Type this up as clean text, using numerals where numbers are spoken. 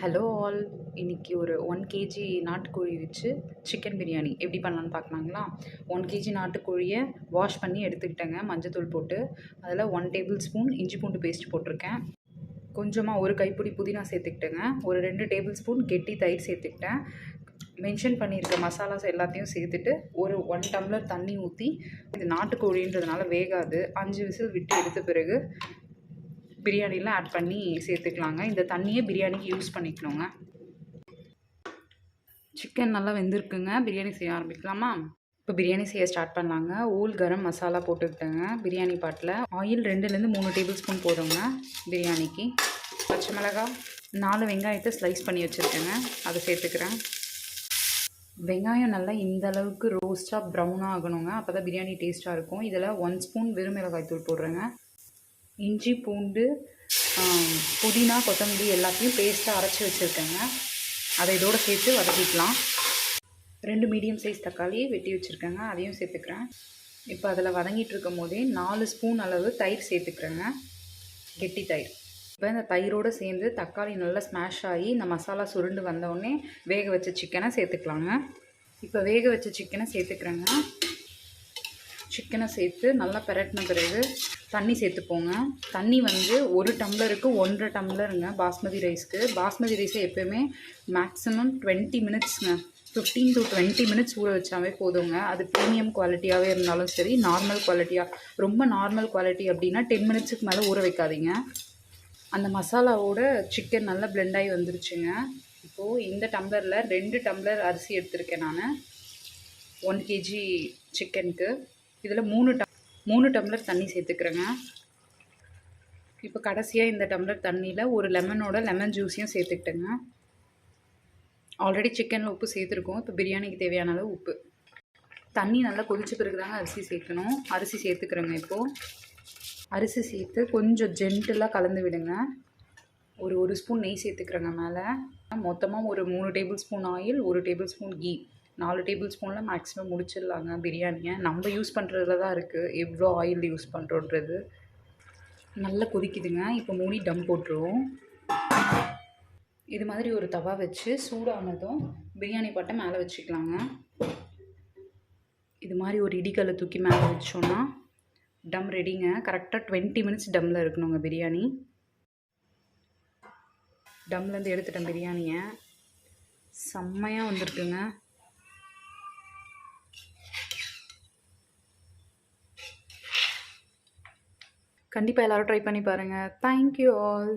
Hello all. இன்னைக்கு ஒரு 1 KG நாட்டுக்கோழி வச்சு சிக்கன் பிரியாணி எப்படி பண்ணலான்னு பார்க்கலாங்களா? 1 கேஜி நாட்டுக்கோழியை வாஷ் பண்ணி எடுத்துக்கிட்டேங்க மஞ்சத்தூள் போட்டு. அதில் 1 டேபிள் ஸ்பூன் இஞ்சி பூண்டு பேஸ்ட் போட்டிருக்கேன். கொஞ்சமாக ஒரு கைப்பிடி புதினா சேர்த்துக்கிட்டேங்க. ஒரு 2 டேபிள் ஸ்பூன் கெட்டி தயிர் சேர்த்துக்கிட்டேன். மென்ஷன் பண்ணியிருக்க மசாலாஸ் எல்லாத்தையும் சேர்த்துட்டு ஒரு 1 டம்ளர் தண்ணி ஊற்றி, இது நாட்டுக்கோழின்றதுனால வேகாது, 5 விசில் விட்டு எடுத்த பிறகு பிரியாணியில் ஆட் பண்ணி சேர்த்துக்கலாங்க. இந்த தண்ணியை பிரியாணிக்கு யூஸ் பண்ணிக்கணுங்க. சிக்கன் நல்லா வெந்திருக்குங்க. பிரியாணி செய்ய ஆரம்பிக்கலாமா? இப்போ பிரியாணி செய்ய ஸ்டார்ட் பண்ணலாங்க. ஊல் கரம் மசாலா போட்டுக்கிட்டேங்க பிரியாணி பாட்டில். ஆயில் 2லேருந்து 3 டேபிள் ஸ்பூன் போடுங்க பிரியாணிக்கு. பச்சை மிளகாய் 4 வெங்காயத்தை ஸ்லைஸ் பண்ணி வச்சுருக்கேங்க, அதை சேர்த்துக்கிறேன். வெங்காயம் நல்லா இந்த அளவுக்கு ரோஸ்ட்டாக ப்ரௌனாக ஆகணுங்க, அப்போ தான் பிரியாணி டேஸ்ட்டாக இருக்கும். இதில் 1 ஸ்பூன் வெறும் மிளகாய் தூள் போடுறேங்க. இஞ்சி பூண்டு புதினா கொத்தமல்லி எல்லாத்தையும் பேஸ்ட்டாக அரைச்சி வச்சுருக்கேங்க, அதை இதோடு சேர்த்து வதக்கிக்கலாம். 2 மீடியம் சைஸ் தக்காளி வெட்டி வச்சுருக்கேங்க, அதையும் சேர்த்துக்கிறேன். இப்போ அதில் வதங்கிட்டு இருக்கும் போதே 4 ஸ்பூன் அளவு தயிர் சேர்த்துக்கிறேங்க, கெட்டி தயிர். இப்போ இந்த தயிரோடு சேர்ந்து தக்காளி நல்லா ஸ்மாஷ் ஆகி இந்த மசாலா சுருண்டு வந்தோடனே வேக வச்ச சிக்கனை சேர்த்துக்கலாங்க. இப்போ வேக வச்ச சிக்கனை சேர்த்துக்கிறேங்க. சிக்கனை சேர்த்து நல்லா பிரட்டின பிறகு தண்ணி சேர்த்துப்போங்க. தண்ணி வந்து 1 டம்ளருக்கு 1.5 டம்ளருங்க பாஸ்மதி ரைஸ்க்கு. பாஸ்மதி ரைஸை எப்போயுமே மேக்ஸிமம் 20 மினிட்ஸுங்க, 15 to 20 மினிட்ஸ் ஊற வச்சாவே போதுங்க. அது ப்ரீமியம் குவாலிட்டியாகவே இருந்தாலும் சரி, நார்மல் குவாலிட்டியாக, ரொம்ப நார்மல் குவாலிட்டி அப்படின்னா 10 மினிட்ஸுக்கு மேலே ஊற வைக்காதீங்க. அந்த மசாலாவோட சிக்கன் நல்லா பிளெண்ட் ஆகி வந்துருச்சுங்க. இப்போது இந்த டம்ளரில் 2 டம்ளர் அரிசி எடுத்திருக்கேன் நான் 1 கேஜி சிக்கனுக்கு. இதில் 3 டம்ளர் தண்ணி சேர்த்துக்கிறேங்க. இப்போ கடைசியாக இந்த டம்ளர் தண்ணியில் ஒரு லெமன் ஜூஸையும் சேர்த்துக்கிட்டேங்க. ஆல்ரெடி சிக்கனில் உப்பு சேர்த்துருக்கோம். இப்போ பிரியாணிக்கு தேவையான அளவு உப்பு. தண்ணி நல்லா கொதிச்ச பிறகு தாங்க அரிசி சேர்க்கணும். அரிசி சேர்த்துக்கிறேங்க. இப்போது அரிசி சேர்த்து கொஞ்சம் ஜென்டிலாக கலந்து விடுங்க. ஒரு ஸ்பூன் நெய் சேர்த்துக்கிறேங்க மேலே. மொத்தமாக ஒரு 3 tablespoon oil, 1 tablespoon கீ, 4 டேபிள் ஸ்பூனில் மேக்ஸிமம் முடிச்சிடலாங்க பிரியாணியை. நம்ம யூஸ் பண்ணுறதுல தான் இருக்குது எவ்வளோ ஆயில் யூஸ் பண்ணுறோன்றது. நல்லா கொதிக்குதுங்க. இப்போ மூடி டம் போட்டுருவோம். இது மாதிரி ஒரு தவா வச்சு சூடானதும் பிரியாணி பாட்டை மேலே வச்சுக்கலாங்க. இது மாதிரி ஒரு இடிக்கல்லை தூக்கி மேலே வச்சோன்னா டம் ரெடிங்க. கரெக்டாக 20 மினிட்ஸ் டம்மில் இருக்கணுங்க பிரியாணி. டம்லேருந்து எடுத்துட்டேன் பிரியாணியை. செம்மையாக வந்திருக்குங்க. கண்டிப்பாக எல்லோரும் ட்ரை பண்ணி பாருங்கள். Thank you all.